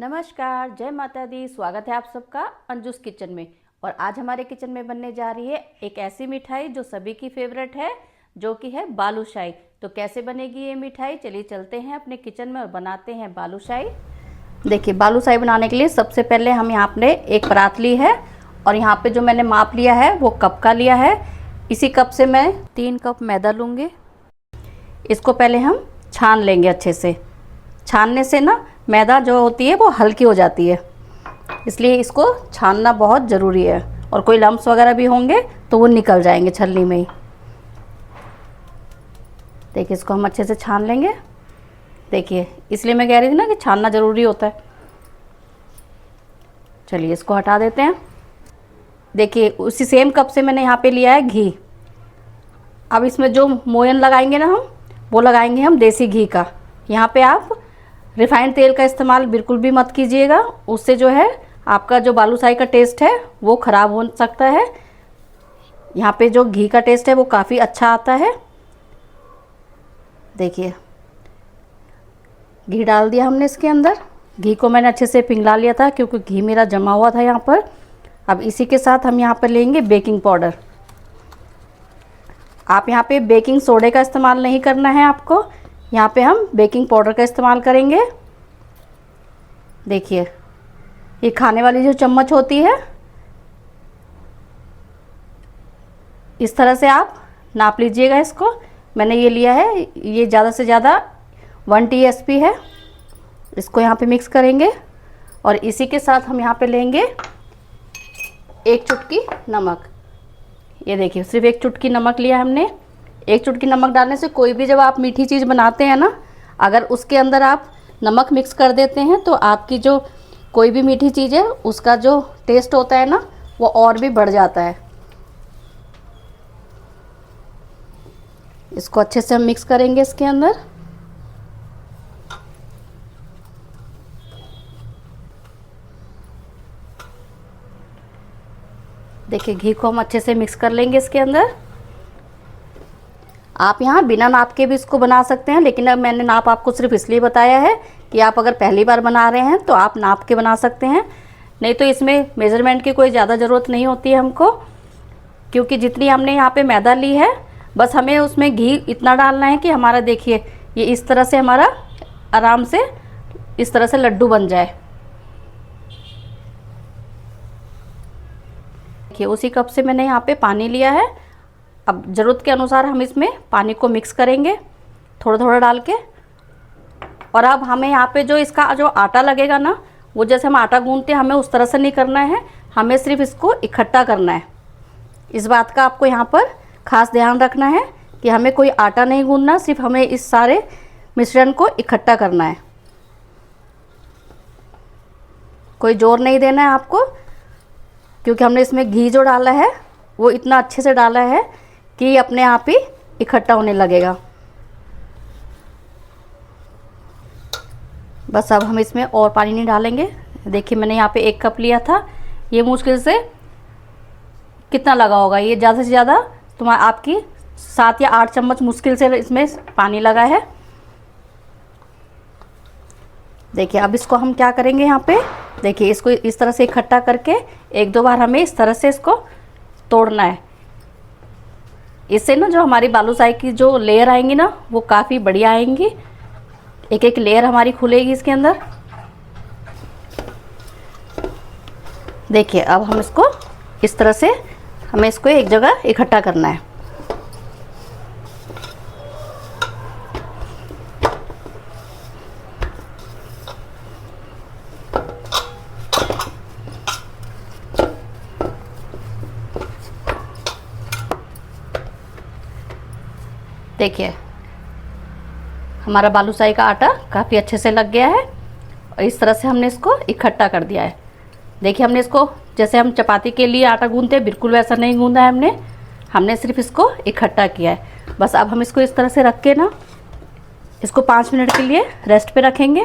नमस्कार, जय माता दी। स्वागत है आप सबका अंजुस किचन में। और आज हमारे किचन में बनने जा रही है एक ऐसी मिठाई जो सभी की फेवरेट है, जो कि है बालूशाही। तो कैसे बनेगी ये मिठाई, चलिए चलते हैं अपने किचन में और बनाते हैं बालूशाही। देखिए, बालूशाही बनाने के लिए सबसे पहले हम यहाँ पे एक परात ली है और यहाँ पे जो मैंने माप लिया है वो कप का लिया है। इसी कप से मैं 3 कप मैदा लूँगी। इसको पहले हम छान लेंगे अच्छे से। छानने से ना मैदा जो होती है वो हल्की हो जाती है, इसलिए इसको छानना बहुत ज़रूरी है। और कोई लम्स वगैरह भी होंगे तो वो निकल जाएंगे छलनी में ही। देखिए, इसको हम अच्छे से छान लेंगे। देखिए, इसलिए मैं कह रही थी ना कि छानना ज़रूरी होता है। चलिए इसको हटा देते हैं। देखिए, उसी सेम कप से मैंने यहाँ पे लिया है घी। अब इसमें जो मोयन लगाएंगे ना हम, वो लगाएंगे हम देसी घी का। यहाँ पे आप रिफाइंड तेल का इस्तेमाल बिल्कुल भी मत कीजिएगा, उससे जो है आपका जो बालूशाही का टेस्ट है वो ख़राब हो सकता है। यहाँ पे जो घी का टेस्ट है वो काफ़ी अच्छा आता है। देखिए, घी डाल दिया हमने इसके अंदर। घी को मैंने अच्छे से पिघला लिया था क्योंकि घी मेरा जमा हुआ था यहाँ पर। अब इसी के साथ हम यहाँ पर लेंगे बेकिंग पाउडर। आप यहाँ पे बेकिंग सोडे का इस्तेमाल नहीं करना है आपको, यहाँ पे हम बेकिंग पाउडर का इस्तेमाल करेंगे। देखिए, ये खाने वाली जो चम्मच होती है, इस तरह से आप नाप लीजिएगा इसको। मैंने ये लिया है, ये ज़्यादा से ज़्यादा 1 TSP है। इसको यहाँ पे मिक्स करेंगे और इसी के साथ हम यहाँ पे लेंगे 1 चुटकी नमक। ये देखिए, सिर्फ 1 चुटकी नमक लिया हमने। 1 चुटकी नमक डालने से कोई भी जब आप मीठी चीज़ बनाते हैं ना, अगर उसके अंदर आप नमक मिक्स कर देते हैं तो आपकी जो कोई भी मीठी चीज़ है उसका जो टेस्ट होता है ना, वो और भी बढ़ जाता है। इसको अच्छे से हम मिक्स करेंगे इसके अंदर। देखिए, घी को हम अच्छे से मिक्स कर लेंगे इसके अंदर। आप यहाँ बिना नाप के भी इसको बना सकते हैं, लेकिन अब मैंने नाप आपको सिर्फ इसलिए बताया है कि आप अगर पहली बार बना रहे हैं तो आप नाप के बना सकते हैं। नहीं तो इसमें मेज़रमेंट की कोई ज़्यादा ज़रूरत नहीं होती है हमको, क्योंकि जितनी हमने यहाँ पे मैदा ली है, बस हमें उसमें घी इतना डालना है कि हमारा, देखिए, ये इस तरह से हमारा आराम से इस तरह से लड्डू बन जाए। देखिए, उसी कप से मैंने यहाँ पे पानी लिया है। अब ज़रूरत के अनुसार हम इसमें पानी को मिक्स करेंगे थोड़ा थोड़ा डाल के। और अब हमें यहाँ पे जो इसका जो आटा लगेगा ना, वो जैसे हम आटा गूंथते हैं, हमें उस तरह से नहीं करना है, हमें सिर्फ इसको इकट्ठा करना है। इस बात का आपको यहाँ पर ख़ास ध्यान रखना है कि हमें कोई आटा नहीं गूंथना, सिर्फ हमें इस सारे मिश्रण को इकट्ठा करना है। कोई जोर नहीं देना है आपको, क्योंकि हमने इसमें घी जो डाला है वो इतना अच्छे से डाला है कि अपने आप ही इकट्ठा होने लगेगा। बस अब हम इसमें और पानी नहीं डालेंगे। देखिए, मैंने यहाँ पे 1 कप लिया था। ये मुश्किल से कितना लगा होगा, ये ज़्यादा से ज़्यादा तुम्हारा आपकी 7 या 8 चम्मच मुश्किल से इसमें पानी लगा है। देखिए, अब इसको हम क्या करेंगे यहाँ पे, देखिए, इसको इस तरह से इकट्ठा करके 1-2 बार हमें इस तरह से इसको तोड़ना है। इससे ना जो हमारी बालूशाही की जो लेयर आएंगी ना, वो काफ़ी बढ़िया आएंगी। एक एक लेयर हमारी खुलेगी इसके अंदर। देखिए, अब हम इसको इस तरह से हमें इसको एक जगह इकट्ठा करना है। देखिए, हमारा बालूशाही का आटा काफ़ी अच्छे से लग गया है और इस तरह से हमने इसको इकट्ठा कर दिया है। देखिए, हमने इसको जैसे हम चपाती के लिए आटा गूंथते हैं, बिल्कुल वैसा नहीं गूंथा है हमने सिर्फ इसको इकट्ठा किया है। बस अब हम इसको इस तरह से रख के ना, इसको 5 मिनट के लिए रेस्ट पे रखेंगे।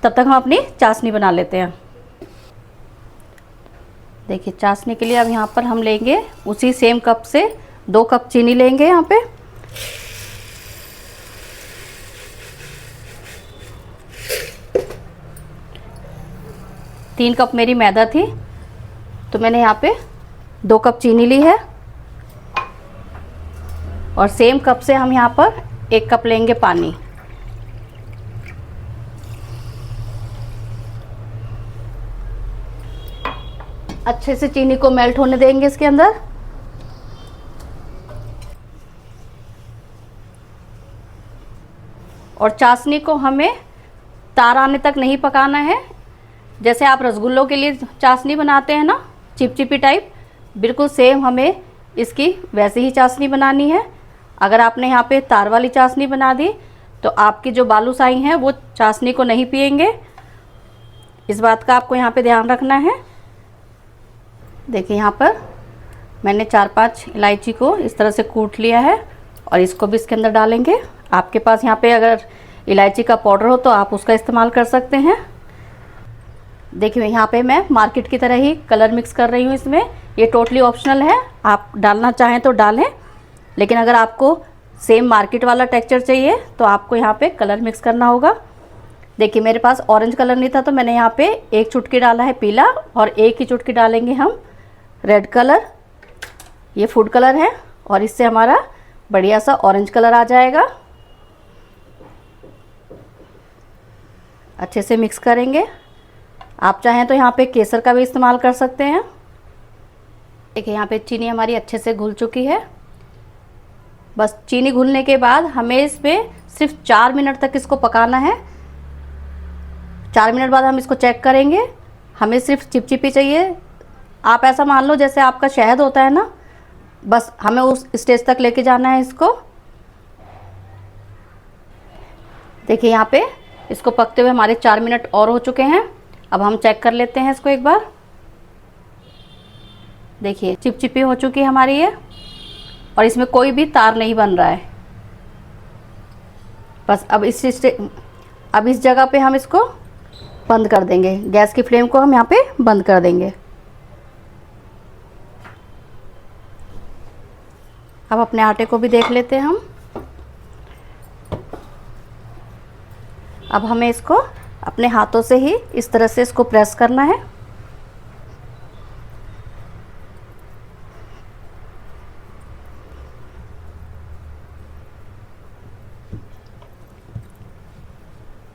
तब तक हम अपनी चाशनी बना लेते हैं। देखिए, चाशनी के लिए अब यहाँ पर हम लेंगे उसी सेम कप से 2 कप चीनी लेंगे यहाँ पे। 3 कप मेरी मैदा थी, तो मैंने यहाँ पे 2 कप चीनी ली है और सेम कप से हम यहाँ पर 1 कप लेंगे पानी। अच्छे से चीनी को मेल्ट होने देंगे इसके अंदर। और चाशनी को हमें तार आने तक नहीं पकाना है। जैसे आप रसगुल्लों के लिए चाशनी बनाते हैं ना, चिपचिपी टाइप, बिल्कुल सेम हमें इसकी वैसे ही चाशनी बनानी है। अगर आपने यहाँ पे तार वाली चाशनी बना दी तो आपकी जो बालूशाही हैं वो चाशनी को नहीं पिएंगे। इस बात का आपको यहाँ पे ध्यान रखना है। देखिए यहाँ पर मैंने 4-5 इलायची को इस तरह से कूट लिया है और इसको भी इसके अंदर डालेंगे। आपके पास यहाँ पे अगर इलायची का पाउडर हो तो आप उसका इस्तेमाल कर सकते हैं। देखिए यहाँ पे मैं मार्केट की तरह ही कलर मिक्स कर रही हूँ इसमें। ये टोटली ऑप्शनल है, आप डालना चाहें तो डालें, लेकिन अगर आपको सेम मार्केट वाला टेक्सचर चाहिए तो आपको यहाँ पे कलर मिक्स करना होगा। देखिए मेरे पास ऑरेंज कलर नहीं था तो मैंने यहाँ पे 1 चुटकी डाला है पीला और 1 ही चुटकी डालेंगे हम रेड कलर। ये फूड कलर है और इससे हमारा बढ़िया सा ऑरेंज कलर आ जाएगा। अच्छे से मिक्स करेंगे। आप चाहें तो यहाँ पे केसर का भी इस्तेमाल कर सकते हैं। देखिए यहाँ पे चीनी हमारी अच्छे से घुल चुकी है। बस चीनी घुलने के बाद हमें इसमें सिर्फ 4 मिनट तक इसको पकाना है। 4 मिनट बाद हम इसको चेक करेंगे। हमें सिर्फ चिपचिपी चाहिए। आप ऐसा मान लो जैसे आपका शहद होता है ना, बस हमें उस स्टेज तक लेके जाना है इसको। देखिए यहाँ पे इसको पकते हुए हमारे 4 मिनट और हो चुके हैं। अब हम चेक कर लेते हैं इसको एक बार। देखिए चिपचिपी हो चुकी है हमारी ये और इसमें कोई भी तार नहीं बन रहा है। बस अब इस जगह पे हम इसको बंद कर देंगे। गैस की फ्लेम को हम यहाँ पे बंद कर देंगे। अब अपने आटे को भी देख लेते हैं हम। अब हमें इसको अपने हाथों से ही इस तरह से इसको प्रेस करना है।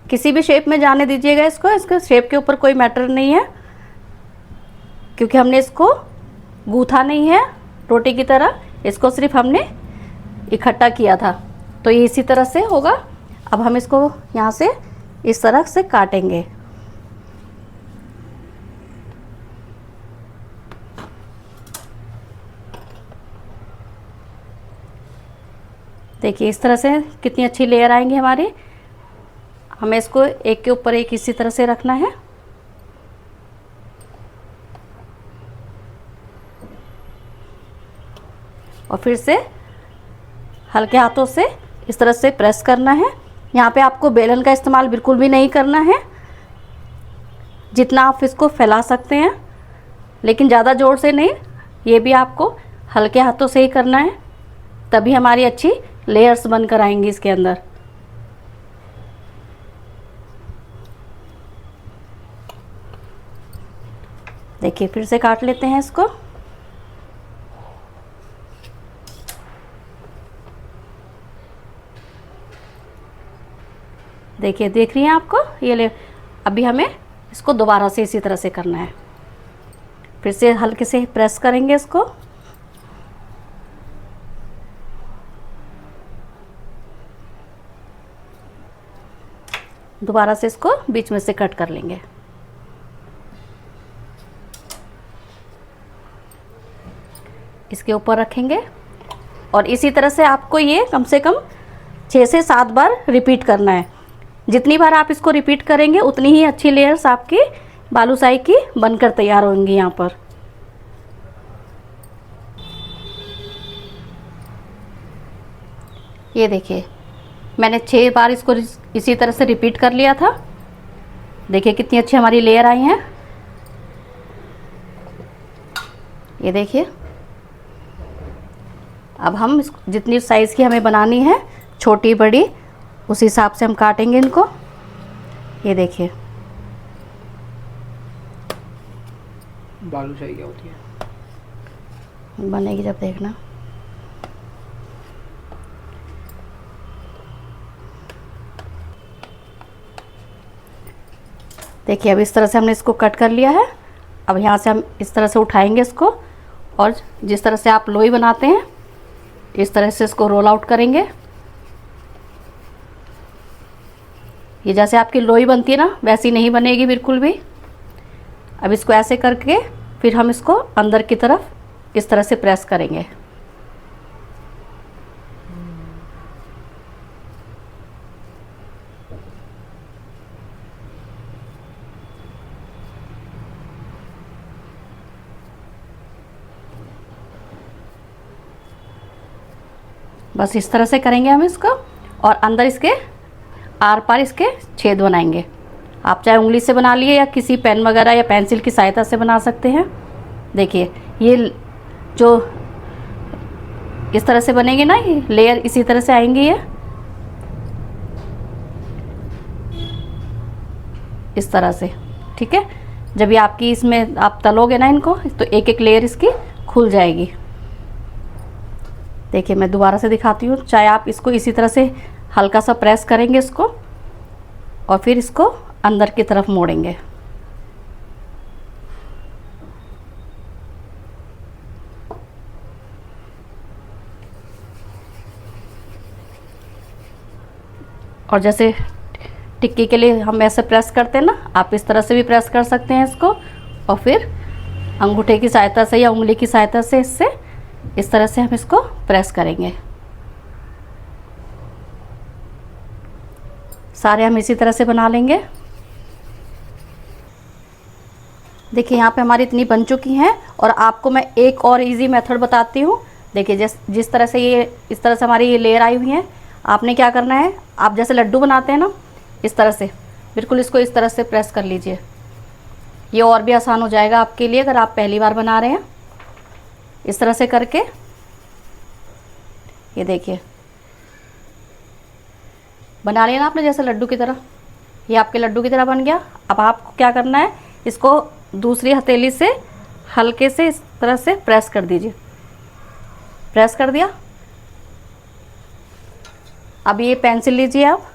किसी भी शेप में जाने दीजिएगा इसको। इसके शेप के ऊपर कोई मैटर नहीं है, क्योंकि हमने इसको गूथा नहीं है रोटी की तरह। इसको सिर्फ हमने इकट्ठा किया था, तो ये इसी तरह से होगा। अब हम इसको यहाँ से इस तरह से काटेंगे। देखिए इस तरह से कितनी अच्छी लेयर आएंगी हमारी। हमें इसको एक के ऊपर एक इसी तरह से रखना है। और फिर से हल्के हाथों से इस तरह से प्रेस करना है। यहाँ पे आपको बेलन का इस्तेमाल बिल्कुल भी नहीं करना है। जितना आप इसको फैला सकते हैं, लेकिन ज़्यादा ज़ोर से नहीं, ये भी आपको हल्के हाथों से ही करना है, तभी हमारी अच्छी लेयर्स बनकर आएंगी इसके अंदर। देखिए फिर से काट लेते हैं इसको। देखिए देख रही हैं आपको ये ले। अभी हमें इसको दोबारा से इसी तरह से करना है। फिर से हल्के से प्रेस करेंगे इसको। दोबारा से इसको बीच में से कट कर लेंगे। इसके ऊपर रखेंगे और इसी तरह से आपको ये कम से कम 6 से 7 बार रिपीट करना है। जितनी बार आप इसको रिपीट करेंगे उतनी ही अच्छी लेयर्स आपकी बालूशाही की बनकर तैयार होंगी। यहाँ पर ये देखिए मैंने 6 बार इसको इसी तरह से रिपीट कर लिया था। देखिए कितनी अच्छी हमारी लेयर आई हैं। ये देखिए अब हम जितनी साइज़ की हमें बनानी है, छोटी बड़ी, उस हिसाब से हम काटेंगे इनको। ये देखिए बालूशाही क्या होती है? बनेगी जब देखना। देखिए अब इस तरह से हमने इसको कट कर लिया है। अब यहाँ से हम इस तरह से उठाएंगे इसको, और जिस तरह से आप लोई बनाते हैं इस तरह से इसको रोल आउट करेंगे। ये जैसे आपकी लोई बनती है ना, वैसी नहीं बनेगी बिल्कुल भी। अब इसको ऐसे करके फिर हम इसको अंदर की तरफ इस तरह से प्रेस करेंगे। बस इस तरह से करेंगे हम इसको, और अंदर इसके आर पार इसके छेद बनाएंगे। आप चाहे उंगली से बना लिए या किसी पेन वगैरह या पेंसिल की सहायता से बना सकते हैं। देखिए ये जो इस तरह से बनेंगे ना, ये लेयर इसी तरह से आएंगी, ये इस तरह से। ठीक है, जब ये आपकी इसमें आप तलोगे ना इनको, तो एक एक लेयर इसकी खुल जाएगी। देखिए मैं दोबारा से दिखाती हूँ। चाहे आप इसको इसी तरह से हल्का सा प्रेस करेंगे इसको, और फिर इसको अंदर की तरफ मोड़ेंगे। और जैसे टिक्की के लिए हम ऐसे प्रेस करते हैं ना, आप इस तरह से भी प्रेस कर सकते हैं इसको, और फिर अंगूठे की सहायता से या उंगली की सहायता से इससे इस तरह से हम इसको प्रेस करेंगे। सारे हम इसी तरह से बना लेंगे। देखिए यहाँ पे हमारी इतनी बन चुकी हैं, और आपको मैं एक और इजी मेथड बताती हूँ। देखिए जिस तरह से ये इस तरह से हमारी ये लेयर आई हुई है, आपने क्या करना है, आप जैसे लड्डू बनाते हैं ना, इस तरह से बिल्कुल इसको इस तरह से प्रेस कर लीजिए। ये और भी आसान हो जाएगा आपके लिए अगर आप पहली बार बना रहे हैं। इस तरह से करके ये देखिए बना लिया ना आपने जैसे लड्डू की तरह। ये आपके लड्डू की तरह बन गया। अब आपको क्या करना है, इसको दूसरी हथेली से हल्के से इस तरह से प्रेस कर दीजिए। प्रेस कर दिया। अब ये पेंसिल लीजिए आप,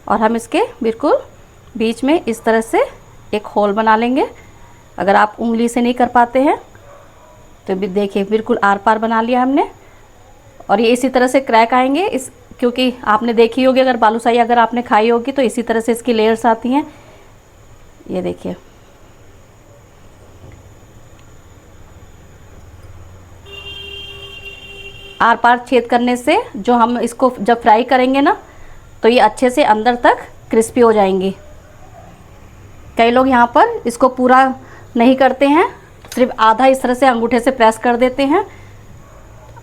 और हम इसके बिल्कुल बीच में इस तरह से एक होल बना लेंगे। अगर आप उंगली से नहीं कर पाते हैं तो भी देखिए बिल्कुल आर पार बना लिया हमने। और ये इसी तरह से क्रैक आएंगे, इस क्योंकि आपने देखी होगी, अगर बालूशाही अगर आपने खाई होगी तो इसी तरह से इसकी लेयर्स आती हैं। ये देखिए आर पार छेद करने से जो हम इसको जब फ्राई करेंगे ना, तो ये अच्छे से अंदर तक क्रिस्पी हो जाएंगी। कई लोग यहाँ पर इसको पूरा नहीं करते हैं, सिर्फ आधा इस तरह से अंगूठे से प्रेस कर देते हैं।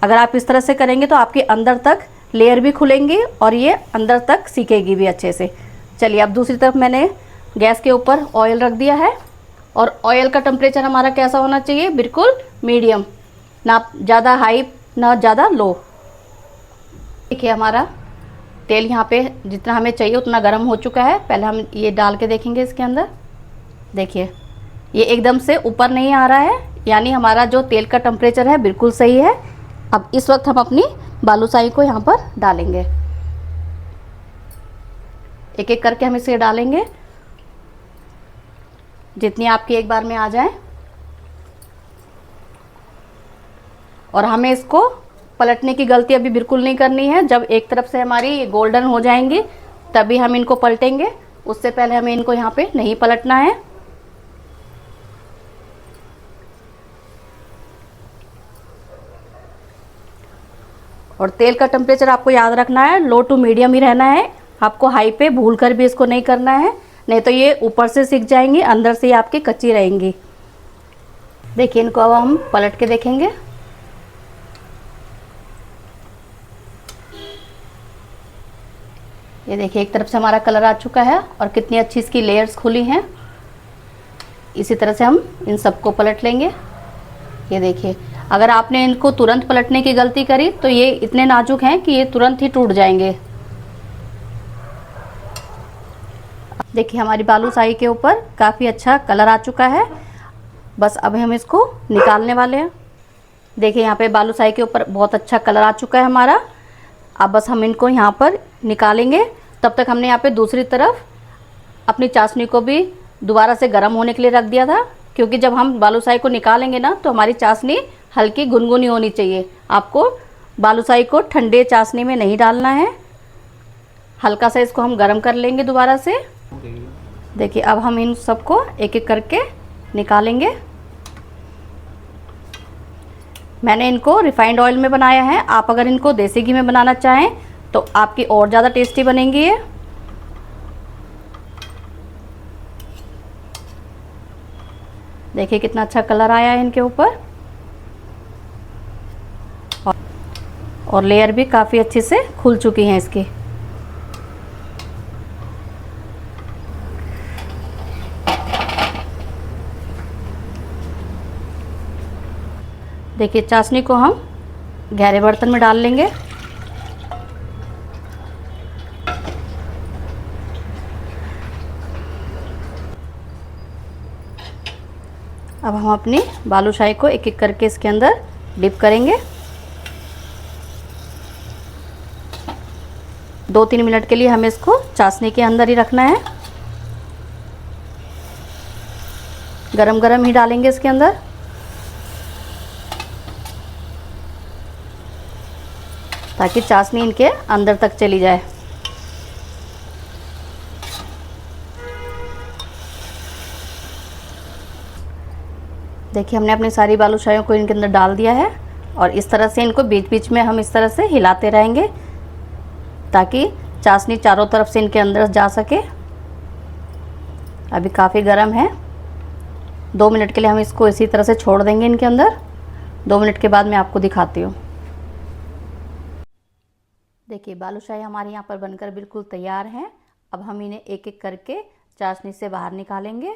अगर आप इस तरह से करेंगे तो आपके अंदर तक लेयर भी खुलेंगी और ये अंदर तक सीखेगी भी अच्छे से। चलिए अब दूसरी तरफ मैंने गैस के ऊपर ऑयल रख दिया है, और ऑयल का टेम्परेचर हमारा कैसा होना चाहिए, बिल्कुल मीडियम, ना ज़्यादा हाई ना ज़्यादा लो। देखिए हमारा तेल यहाँ पे जितना हमें चाहिए उतना गर्म हो चुका है। पहले हम ये डाल के देखेंगे इसके अंदर। देखिए ये एकदम से ऊपर नहीं आ रहा है, यानी हमारा जो तेल का टेम्परेचर है बिल्कुल सही है। अब इस वक्त हम अपनी बालूशाही को यहाँ पर डालेंगे। एक एक करके हम इसे डालेंगे, जितनी आपकी एक बार में आ जाए। और हमें इसको पलटने की गलती अभी बिल्कुल नहीं करनी है। जब एक तरफ से हमारी गोल्डन हो जाएंगी तभी हम इनको पलटेंगे, उससे पहले हमें इनको यहाँ पे नहीं पलटना है। और तेल का टेम्परेचर आपको याद रखना है, लो टू मीडियम ही रहना है। आपको हाई पे भूल कर भी इसको नहीं करना है, नहीं तो ये ऊपर से सिक जाएंगी, अंदर से आपकी कच्ची रहेंगी। देखिए इनको अब हम पलट के देखेंगे। ये देखिए एक तरफ से हमारा कलर आ चुका है और कितनी अच्छी इसकी लेयर्स खुली हैं। इसी तरह से हम इन सबको पलट लेंगे। ये देखिए अगर आपने इनको तुरंत पलटने की गलती करी तो ये इतने नाजुक हैं कि ये तुरंत ही टूट जाएंगे। देखिए हमारी बालूशाही के ऊपर काफ़ी अच्छा कलर आ चुका है। बस अब हम इसको निकालने वाले हैं। देखिए यहाँ पे बालूशाही के ऊपर बहुत अच्छा कलर आ चुका है हमारा। अब बस हम इनको यहाँ पर निकालेंगे। तब तक हमने यहाँ पे दूसरी तरफ अपनी चाशनी को भी दोबारा से गर्म होने के लिए रख दिया था, क्योंकि जब हम बालूशाही को निकालेंगे ना तो हमारी चाशनी हल्की गुनगुनी होनी चाहिए। आपको बालूशाही को ठंडे चाशनी में नहीं डालना है, हल्का सा इसको हम गर्म कर लेंगे दोबारा से। देखिए अब हम इन सबको एक एक करके निकालेंगे। मैंने इनको रिफाइंड ऑयल में बनाया है, आप अगर इनको देसी घी में बनाना चाहें तो आपकी और ज़्यादा टेस्टी बनेंगी ये। देखिए कितना अच्छा कलर आया है इनके ऊपर, और लेयर भी काफ़ी अच्छे से खुल चुकी हैं इसकी। देखिए चाशनी को हम गहरे बर्तन में डाल लेंगे। अब हम अपनी बालूशाही को एक एक करके इसके अंदर डिप करेंगे। 2-3 मिनट के लिए हमें इसको चाशनी के अंदर ही रखना है। गरम गरम ही डालेंगे इसके अंदर। ताकि चाशनी इनके अंदर तक चली जाए। देखिए हमने अपनी सारी बालूशाहियों को इनके अंदर डाल दिया है, और इस तरह से इनको बीच बीच में हम इस तरह से हिलाते रहेंगे ताकि चाशनी चारों तरफ से इनके अंदर जा सके। अभी काफ़ी गर्म है। 2 मिनट के लिए हम इसको इसी तरह से छोड़ देंगे इनके अंदर। 2 मिनट के बाद मैं आपको दिखाती हूँ। देखिए बालूशाही हमारे यहाँ पर बनकर बिल्कुल तैयार हैं। अब हम इन्हें एक एक करके चाशनी से बाहर निकालेंगे।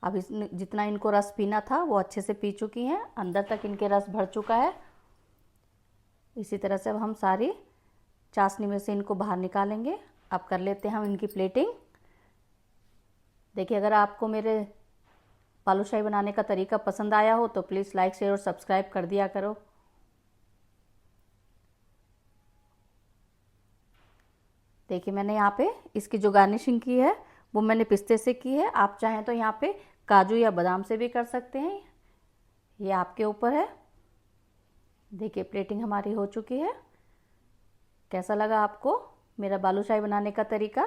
अब इस जितना इनको रस पीना था वो अच्छे से पी चुकी हैं, अंदर तक इनके रस भर चुका है। इसी तरह से अब हम सारी चाशनी में से इनको बाहर निकालेंगे। अब कर लेते हैं हम इनकी प्लेटिंग। देखिए अगर आपको मेरे बालूशाही बनाने का तरीका पसंद आया हो तो प्लीज़ लाइक शेयर और सब्सक्राइब कर दिया करो। देखिए मैंने यहाँ पे इसकी जो गार्निशिंग की है वो मैंने पिस्ते से की है। आप चाहें तो यहाँ पे काजू या बादाम से भी कर सकते हैं, ये आपके ऊपर है। देखिए प्लेटिंग हमारी हो चुकी है। कैसा लगा आपको मेरा बालूशाही बनाने का तरीका?